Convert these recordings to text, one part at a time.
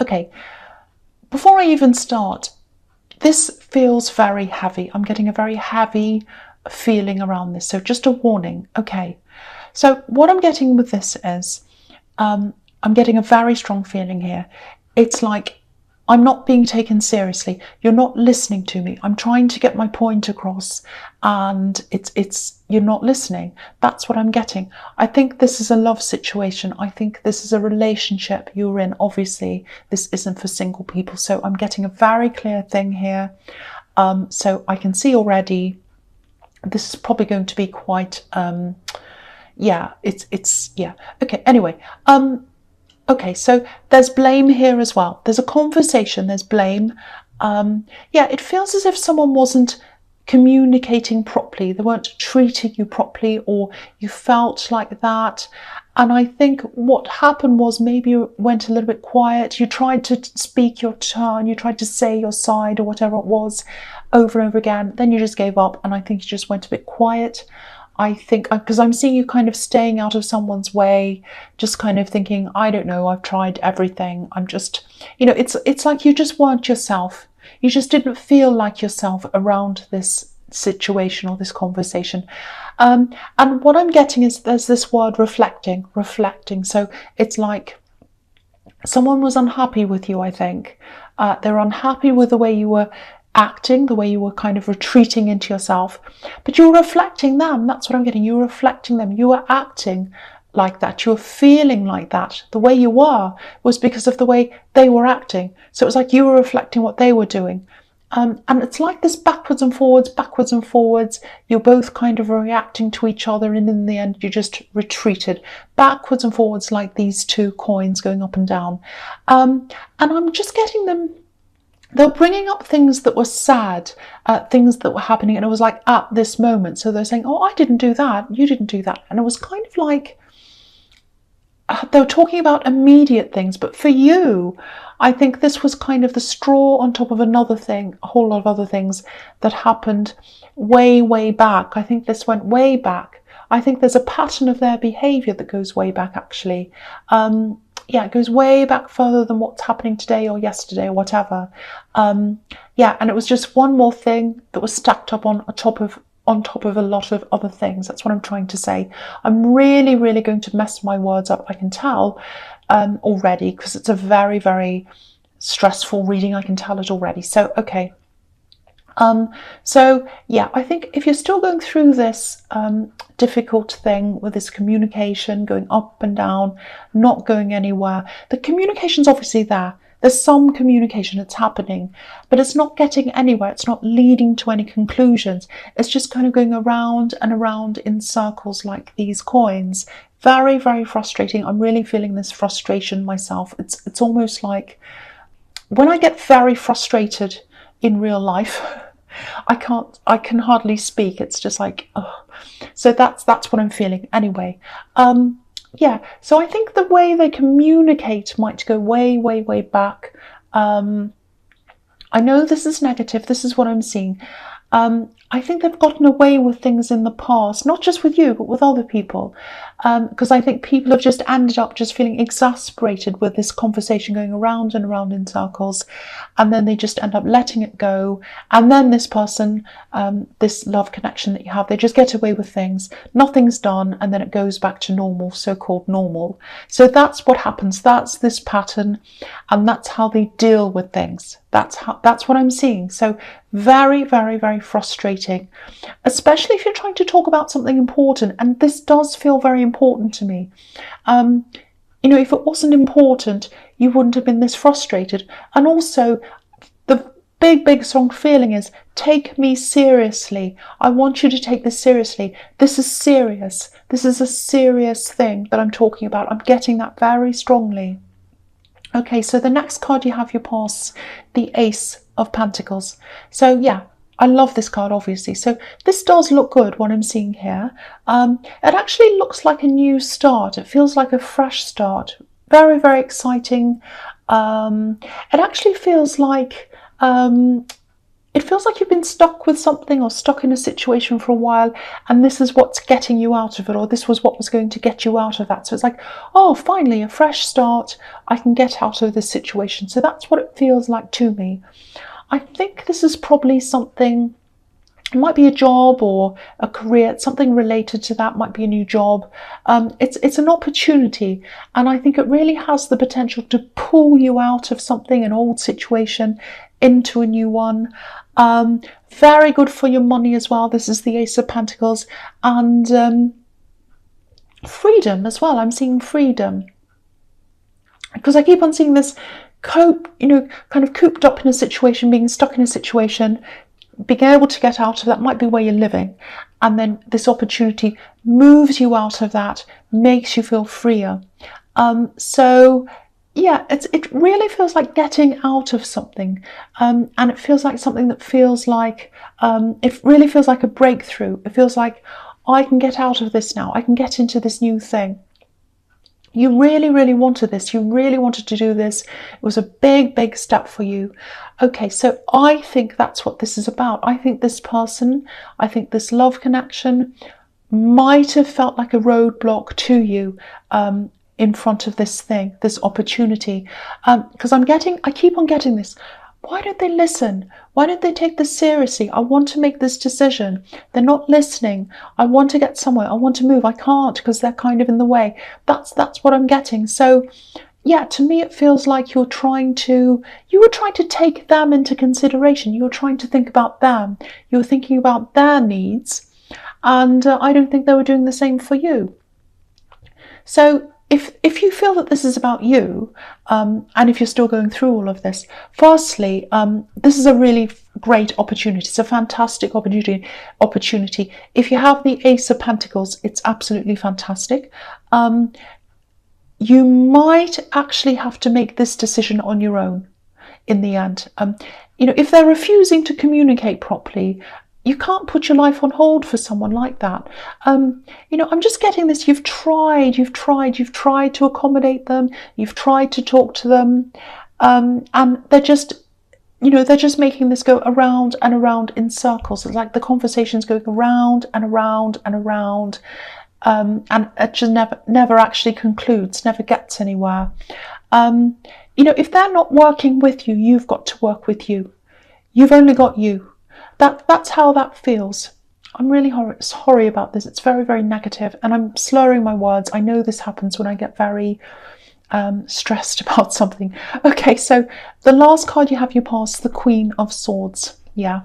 Okay, before I even start, this feels very heavy. I'm getting a very heavy feeling around this. So just a warning. Okay. So what I'm getting with this is I'm getting a very strong feeling here. It's like I'm not being taken seriously. You're not listening to me. I'm trying to get my point across, and it's you're not listening. That's what I'm getting. I think this is a love situation. I think this is a relationship you're in. Obviously, this isn't for single people. So I'm getting a very clear thing here. So I can see already this is probably going to be quite yeah, it's yeah. Okay, anyway, okay, so there's blame here as well. There's a conversation, there's blame. Yeah, it feels as if someone wasn't communicating properly. They weren't treating you properly, or you felt like that. And I think what happened was maybe you went a little bit quiet. You tried to speak your turn, you tried to say your side or whatever it was over and over again. Then you just gave up, and I think you just went a bit quiet. I think because I'm seeing you kind of staying out of someone's way, just kind of thinking, I don't know, I've tried everything. I'm just, it's like you just weren't yourself. You just didn't feel like yourself around this situation or this conversation. And what I'm getting is there's this word reflecting. So it's like someone was unhappy with you, I think. They're unhappy with the way you were acting, the way you were kind of retreating into yourself, but you were reflecting them. That's what I'm getting. You were reflecting them. You were acting like that. You were feeling like that. The way you were was because of the way they were acting. So it was like you were reflecting what they were doing. And it's like this backwards and forwards. You're both kind of reacting to each other, and in the end, you just retreated backwards and forwards like these two coins going up and down. And I'm just getting them. They're bringing up things that were sad, things that were happening, and it was like at this moment. So they're saying, oh, I didn't do that, you didn't do that. And it was kind of like they were talking about immediate things, but for you, I think this was kind of the straw on top of another thing, a whole lot of other things that happened way back. I think this went way back. I think there's a pattern of their behaviour that goes way back, actually. Yeah, it goes way back further than what's happening today or yesterday or whatever. Yeah, and it was just one more thing that was stacked up on top of a lot of other things. That's what I'm trying to say. I'm really going to mess my words up, I can tell already, because it's a very stressful reading. I can tell it already. So, okay. So yeah, I think if you're still going through this difficult thing with this communication going up and down, not going anywhere, the communication's obviously there. There's some communication that's happening, but it's not getting anywhere. It's not leading to any conclusions. It's just kind of going around and around in circles like these coins. Very frustrating. I'm really feeling this frustration myself. It's almost like when I get very frustrated in real life, I can hardly speak. It's just like, oh. So that's what I'm feeling anyway. Yeah, so I think the way they communicate might go way back. I know this is negative. This is what I'm seeing. I think they've gotten away with things in the past, not just with you, but with other people. Because I think people have just ended up just feeling exasperated with this conversation going around and around in circles. And then they just end up letting it go. And then this person, this love connection that you have, they just get away with things. Nothing's done. And then it goes back to normal, so-called normal. So that's what happens. That's this pattern. And that's how they deal with things. That's what I'm seeing. So very frustrating, especially if you're trying to talk about something important. And this does feel very important to me. If it wasn't important, you wouldn't have been this frustrated. And also, the big strong feeling is, take me seriously. I want you to take this seriously. This is serious. This is a serious thing that I'm talking about. I'm getting that very strongly. Okay, so the next card you have, you pass the Ace of Pentacles. So yeah, I love this card, obviously. So this does look good, what I'm seeing here. It actually looks like a new start. It feels like a fresh start. Very exciting. It actually feels like it feels like you've been stuck with something or stuck in a situation for a while, and this is what's getting you out of it, or this was what was going to get you out of that. So it's like, oh, finally, a fresh start. I can get out of this situation. So that's what it feels like to me. I think this is probably something, it might be a job or a career, something related to that, might be a new job. It's an opportunity, and I think it really has the potential to pull you out of something, an old situation, into a new one. Very good for your money as well. This is the Ace of Pentacles, and freedom as well. I'm seeing freedom, because I keep on seeing this kind of cooped up in a situation, being stuck in a situation, being able to get out of that. Might be where you're living, and then this opportunity moves you out of that, makes you feel freer. So yeah, it really feels like getting out of something, and it feels like something that feels like, it really feels like a breakthrough. It feels like, I can get out of this now, I can get into this new thing. You really, really wanted this. You really wanted to do this. It was a big, big step for you. Okay, so I think that's what this is about. I think this person, I think this love connection might have felt like a roadblock to you, in front of this thing, this opportunity. Because I keep on getting this. Why don't they listen? Why don't they take this seriously? I want to make this decision. They're not listening. I want to get somewhere. I want to move. I can't because they're kind of in the way. That's what I'm getting. So yeah, to me it feels like you were trying to take them into consideration. You were trying to think about them. You were thinking about their needs. And I don't think they were doing the same for you. So if you feel that this is about you, and if you're still going through all of this, firstly, this is a really great opportunity. It's a fantastic opportunity. If you have the Ace of Pentacles, it's absolutely fantastic. You might actually have to make this decision on your own in the end. If they're refusing to communicate properly, you can't put your life on hold for someone like that. I'm just getting this. You've tried to accommodate them. You've tried to talk to them, and they're just making this go around and around in circles. It's like the conversation's going around and around and around, and it just never actually concludes, never gets anywhere. If they're not working with you, you've got to work with you. You've only got you. That's how that feels. I'm really sorry about this. It's very, very negative, and I'm slurring my words. I know this happens when I get very stressed about something. Okay, so the last card you have your past, the Queen of Swords. Yeah,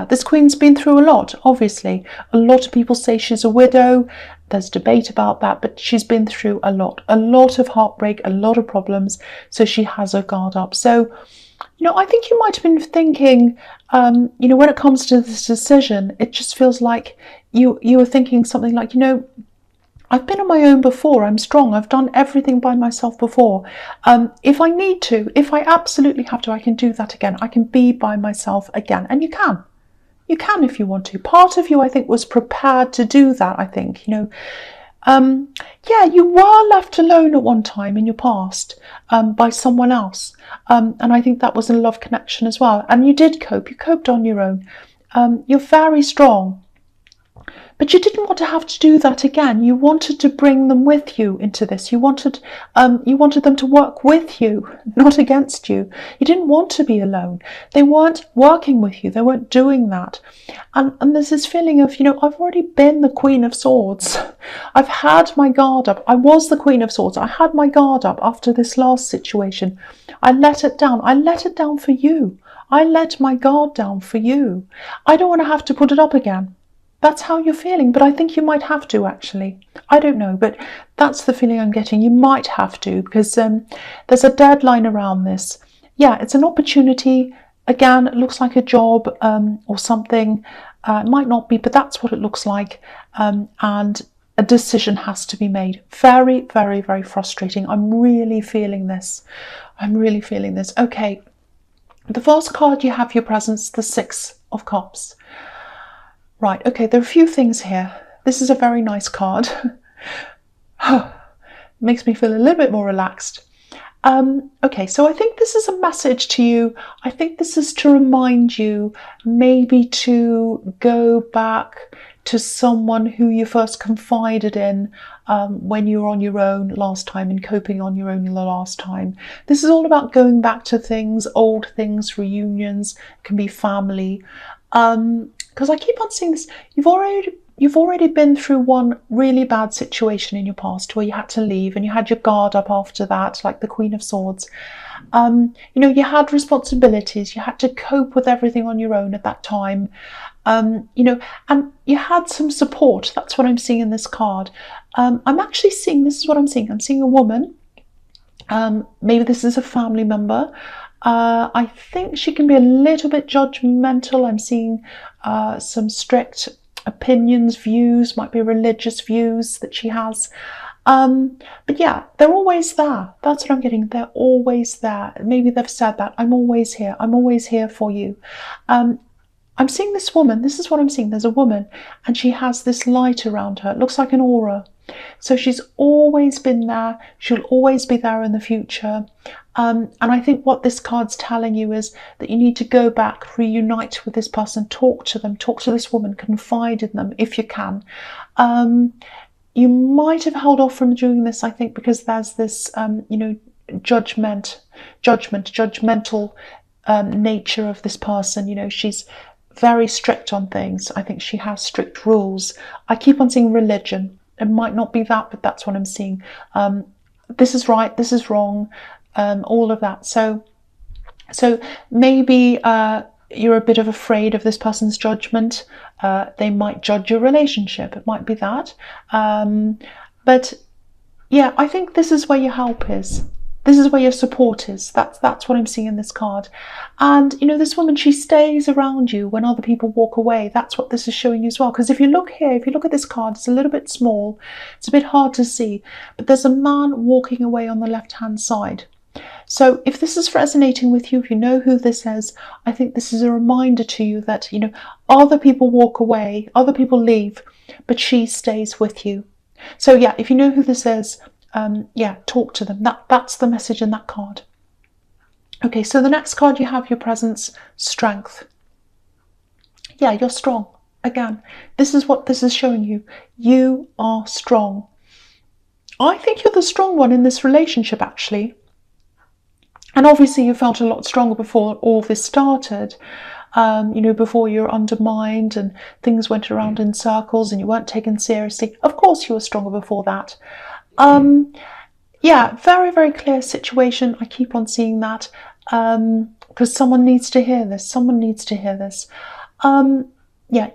this queen's been through a lot, obviously. A lot of people say she's a widow. There's debate about that, but she's been through a lot of heartbreak, a lot of problems, so she has her guard up. So I think you might have been thinking, when it comes to this decision, it just feels like you were thinking something like, I've been on my own before. I'm strong. I've done everything by myself before. If I need to, if I absolutely have to, I can do that again. I can be by myself again. And you can. You can if you want to. Part of you, I think, was prepared to do that, I think. You were left alone at one time in your past by someone else. And I think that was a love connection as well. And you did cope. You coped on your own. You're very strong. But you didn't want to have to do that again. You wanted to bring them with you into this. You wanted them to work with you, not against you. You didn't want to be alone. They weren't working with you. They weren't doing that. And there's this feeling of, I've already been the Queen of Swords. I've had my guard up. I was the Queen of Swords. I had my guard up after this last situation. I let it down. I let it down for you. I let my guard down for you. I don't want to have to put it up again. That's how you're feeling, but I think you might have to, actually. I don't know, but that's the feeling I'm getting. You might have to, because there's a deadline around this. Yeah, it's an opportunity. Again, it looks like a job or something. It might not be, but that's what it looks like. And a decision has to be made. Very, very, very frustrating. I'm really feeling this. Okay, the first card you have your presence, the Six of Cups. Right, okay, there are a few things here. This is a very nice card. Makes me feel a little bit more relaxed. Okay, so I think this is a message to you. I think this is to remind you maybe to go back to someone who you first confided in when you were on your own last time and coping on your own the last time. This is all about going back to things, old things, reunions, can be family. Because I keep on seeing this, you've already been through one really bad situation in your past where you had to leave and you had your guard up after that, like the Queen of Swords. You had responsibilities, you had to cope with everything on your own at that time. And you had some support. That's what I'm seeing in this card. I'm actually seeing, this is what I'm seeing. I'm seeing a woman. Maybe this is a family member. I think she can be a little bit judgmental. I'm seeing some strict opinions, views, might be religious views that she has. But yeah, they're always there. That's what I'm getting. They're always there. Maybe they've said that. I'm always here. I'm always here for you. I'm seeing this woman. This is what I'm seeing. There's a woman and she has this light around her. It looks like an aura. So she's always been there. She'll always be there in the future. And I think what this card's telling you is that you need to go back, reunite with this person, talk to them, talk to this woman, confide in them if you can. You might have held off from doing this, I think, because there's this, judgmental nature of this person. She's very strict on things. I think she has strict rules. I keep on seeing religion. It might not be that, but that's what I'm seeing. This is right, this is wrong, all of that. So maybe you're a bit of afraid of this person's judgment. They might judge your relationship. It might be that. But yeah, I think this is where your help is. This is where your support is. That's what I'm seeing in this card. And, this woman, she stays around you when other people walk away. That's what this is showing you as well. Because if you look here, if you look at this card, it's a little bit small. It's a bit hard to see. But there's a man walking away on the left-hand side. So if this is resonating with you, if you know who this is, I think this is a reminder to you that, other people walk away, other people leave, but she stays with you. So yeah, if you know who this is, talk to them. That's the message in that card. Okay, so the next card you have, your presence, strength. Yeah, you're strong. Again, this is what this is showing you. You are strong. I think you're the strong one in this relationship, actually. And obviously you felt a lot stronger before all this started. Before you were undermined and things went around in circles and you weren't taken seriously. Of course you were stronger before that. Very, very clear situation. I keep on seeing that because someone needs to hear this. Someone needs to hear this. You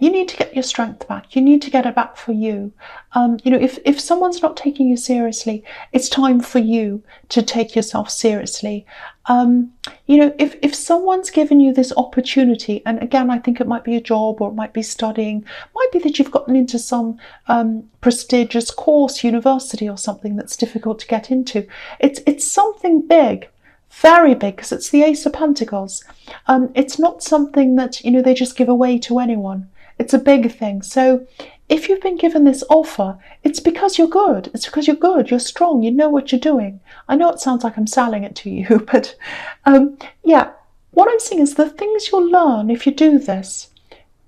need to get your strength back. You need to get it back for you. If someone's not taking you seriously, it's time for you to take yourself seriously. If someone's given you this opportunity, and again, I think it might be a job or it might be studying, might be that you've gotten into some prestigious course, university or something that's difficult to get into. It's something big. Very big, because it's the Ace of Pentacles. It's not something that, they just give away to anyone. It's a big thing. So if you've been given this offer, it's because you're good. It's because you're good. You're strong. You know what you're doing. I know it sounds like I'm selling it to you, but what I'm saying is the things you'll learn if you do this,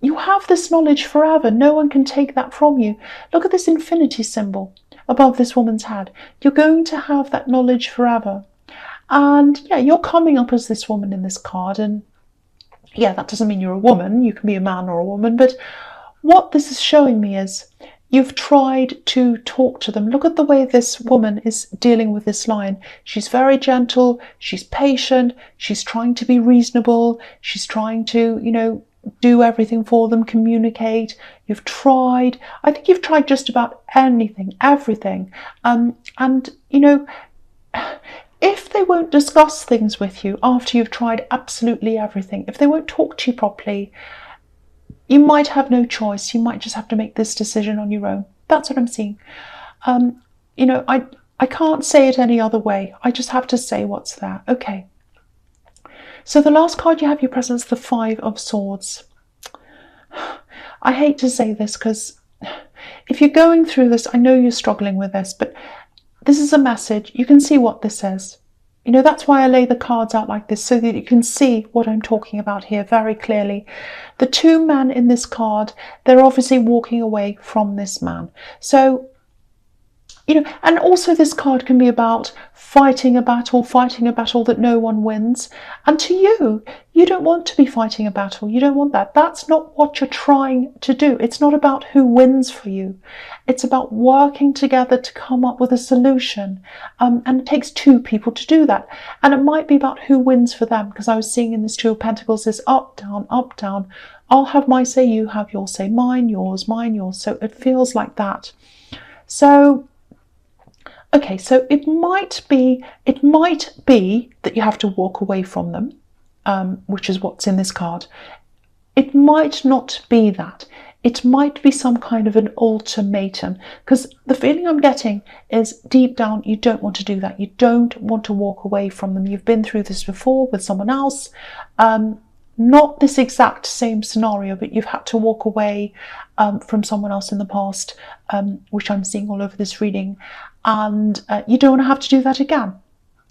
you have this knowledge forever. No one can take that from you. Look at this infinity symbol above this woman's head. You're going to have that knowledge forever. And you're coming up as this woman in this card, and that doesn't mean you're a woman. You can be a man or a woman, but what this is showing me is you've tried to talk to them. Look at the way this woman is dealing with this lion. She's very gentle, she's patient, she's trying to be reasonable, she's trying to, do everything for them, communicate. You've tried. I think you've tried just about anything, everything. If they won't discuss things with you after you've tried absolutely everything, if they won't talk to you properly, you might have no choice. You might just have to make this decision on your own. That's what I'm seeing. I can't say it any other way. I just have to say what's there. Okay. So the last card you have, your presence, the Five of Swords. I hate to say this because if you're going through this, I know you're struggling with this, but this is a message. You can see what this is. You know, that's why I lay the cards out like this, so that you can see what I'm talking about here very clearly. The two men in this card, they're obviously walking away from this man. So, you know, and also this card can be about fighting a battle that no one wins. And to you, you don't want to be fighting a battle. You don't want that. That's not what you're trying to do. It's not about who wins for you. It's about working together to come up with a solution. And it takes two people to do that. And it might be about who wins for them, because I was seeing in this Two of Pentacles, this up, down, up, down. I'll have my say, you have your say, mine, yours. So it feels like that. So, okay, so it might be that you have to walk away from them, which is what's in this card. It might not be that. It might be some kind of an ultimatum, because the feeling I'm getting is deep down you don't want to do that. You don't want to walk away from them. You've been through this before with someone else. Not this exact same scenario, but you've had to walk away from someone else in the past, which I'm seeing all over this reading. And you don't want to have to do that again.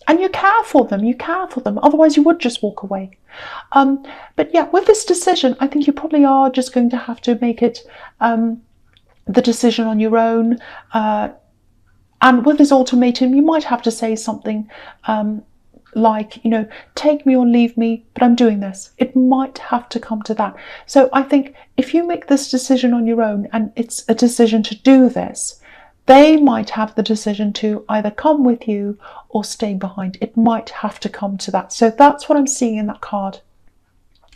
And you care for them, otherwise you would just walk away. But yeah, with this decision, I think you probably are just going to have to make it the decision on your own. And with this ultimatum, you might have to say something like, you know, take me or leave me, but I'm doing this. It might have to come to that. So I think if you make this decision on your own, and it's a decision to do this, they might have the decision to either come with you or stay behind. It might have to come to that. So that's what I'm seeing in that card.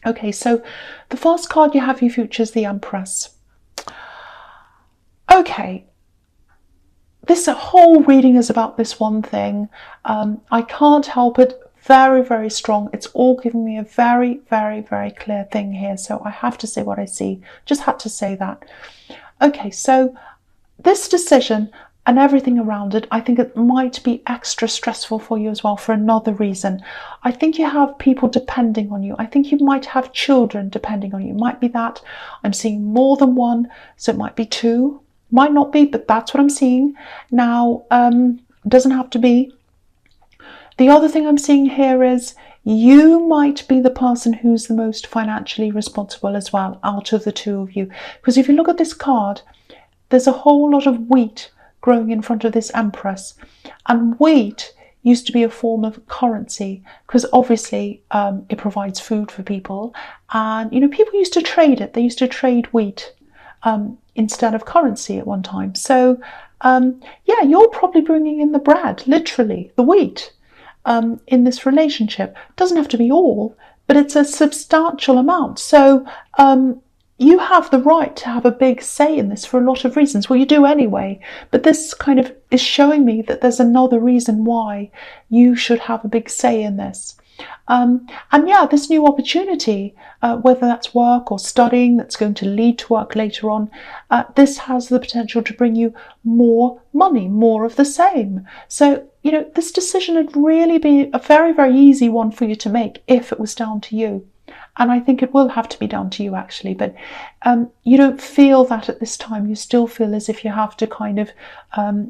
Okay, so the first card you have for your future is the Empress. Okay, this whole reading is about this one thing. I can't help it. Very, very strong. It's all giving me a very, very, very clear thing here. So I have to say what I see. Just had to say that. Okay, so this decision and everything around it, I think it might be extra stressful for you as well for another reason. I think you have people depending on you. I think you might have children depending on you. It might be that. I'm seeing more than one, so it might be two. Might not be, but that's what I'm seeing. Now, doesn't have to be. The other thing I'm seeing here is you might be the person who's the most financially responsible as well out of the two of you. Because if you look at this card, there's a whole lot of wheat growing in front of this Empress. And wheat used to be a form of currency, because obviously it provides food for people. And, you know, people used to trade it. They used to trade wheat instead of currency at one time. So, yeah, you're probably bringing in the bread, literally, the wheat, in this relationship. It doesn't have to be all, but it's a substantial amount. So, you have the right to have a big say in this for a lot of reasons. Well, you do anyway, but this kind of is showing me that there's another reason why you should have a big say in this. And yeah, this new opportunity, whether that's work or studying, that's going to lead to work later on, this has the potential to bring you more money, more of the same. So, you know, this decision would really be a very, very easy one for you to make if it was down to you. And I think it will have to be down to you, actually. But you don't feel that at this time. You still feel as if you have to kind of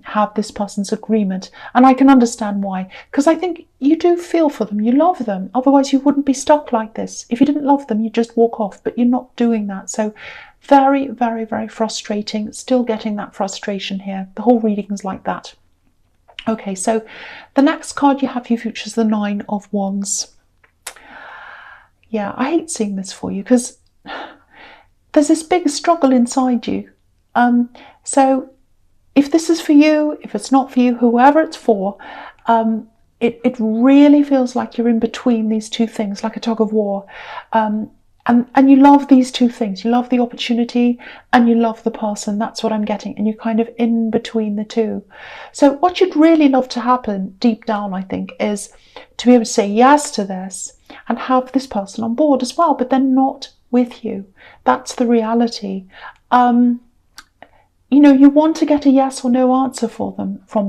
have this person's agreement. And I can understand why. Because I think you do feel for them. You love them. Otherwise, you wouldn't be stuck like this. If you didn't love them, you'd just walk off. But you're not doing that. So very, very, very frustrating. Still getting that frustration here. The whole reading is like that. Okay, so the next card you have for your future is the Nine of Wands. Yeah, I hate seeing this for you because there's this big struggle inside you. So if this is for you, if it's not for you, whoever it's for, it really feels like you're in between these two things, like a tug of war. And you love these two things. You love the opportunity and you love the person. That's what I'm getting. And you're kind of in between the two. So what you'd really love to happen deep down, I think, is to be able to say yes to this and have this person on board as well, but they're not with you. That's the reality. You know, you want to get a yes or no answer from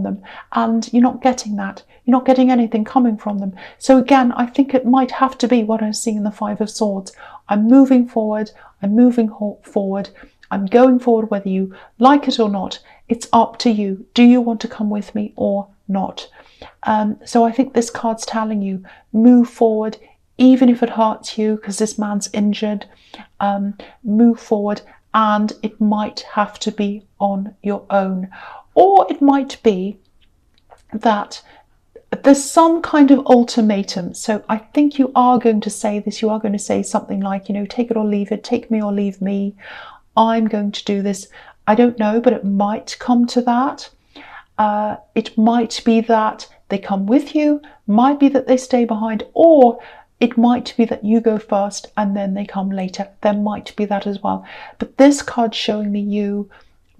them, and you're not getting that. You're not getting anything coming from them. So again, I think it might have to be what I'm seeing in the Five of Swords. I'm moving forward. I'm moving forward. I'm going forward whether you like it or not. It's up to you. Do you want to come with me or not. So I think this card's telling you, move forward, even if it hurts you, because this man's injured. Move forward, and it might have to be on your own. Or it might be that there's some kind of ultimatum. So I think you are going to say this. You are going to say something like, you know, take it or leave it, take me or leave me. I'm going to do this. I don't know, but it might come to that. It might be that they come with you, might be that they stay behind, or it might be that you go first and then they come later. There might be that as well. But this card's showing me you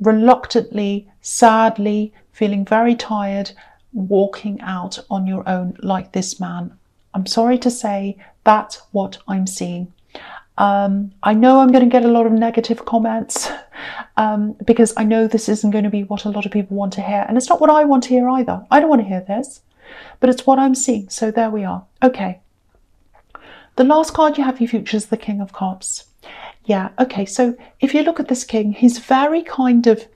reluctantly, sadly, feeling very tired, walking out on your own like this man. I'm sorry to say, that's what I'm seeing. I know I'm going to get a lot of negative comments because I know this isn't going to be what a lot of people want to hear, and it's not what I want to hear either. I don't want to hear this, but it's what I'm seeing. So there we are. Okay, the last card you have for your future is the King of Cups. Yeah, okay, so if you look at this king, he's very kind of,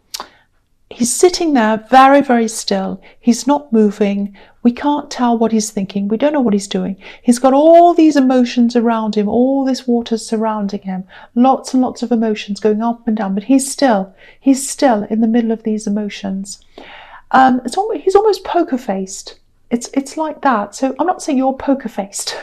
he's sitting there very, very still. He's not moving. We can't tell what he's thinking. We don't know what he's doing. He's got all these emotions around him, all this water surrounding him, lots and lots of emotions going up and down, but he's still in the middle of these emotions. He's almost poker-faced. It's like that. So I'm not saying you're poker-faced,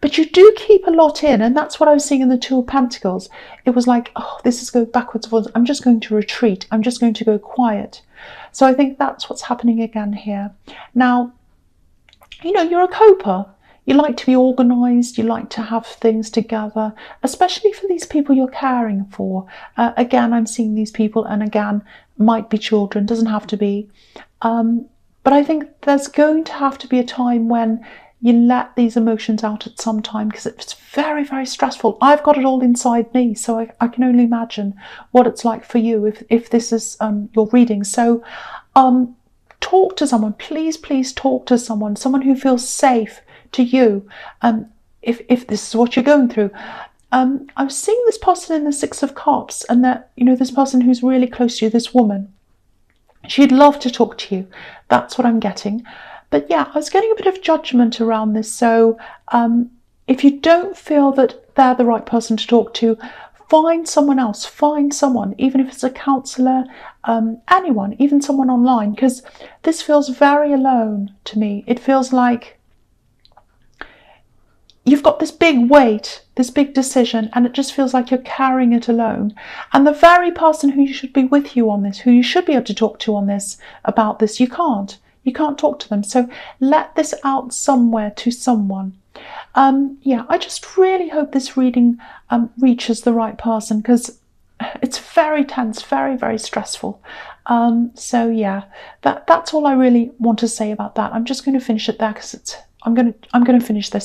but you do keep a lot in, and that's what I was seeing in the Two of Pentacles. It was like, oh, this is going backwards and forwards. I'm just going to retreat. I'm just going to go quiet. So I think that's what's happening again here. Now, you know, you're a coper. You like to be organised. You like to have things together, especially for these people you're caring for. Again, I'm seeing these people, and again, might be children, doesn't have to be. But I think there's going to have to be a time when you let these emotions out at some time, because it's very, very stressful. I've got it all inside me, so I can only imagine what it's like for you if this is your reading. So talk to someone. Please talk to someone who feels safe to you, if this is what you're going through. I was seeing this person in the Six of Cups, and that, you know, this person who's really close to you, this woman, she'd love to talk to you. That's what I'm getting. But yeah, I was getting a bit of judgment around this. So if you don't feel that they're the right person to talk to, find someone else. Find someone, even if it's a counsellor, anyone, even someone online, because this feels very alone to me. It feels like you've got this big weight, this big decision, and it just feels like you're carrying it alone. And the very person who you should be with you on this, who you should be able to talk to on this, about this, you can't. You can't talk to them. So let this out somewhere to someone. Yeah, I just really hope this reading reaches the right person, because it's very tense, very, very stressful. So yeah, that's all I really want to say about that. I'm just going to finish it there, because I'm going to finish this.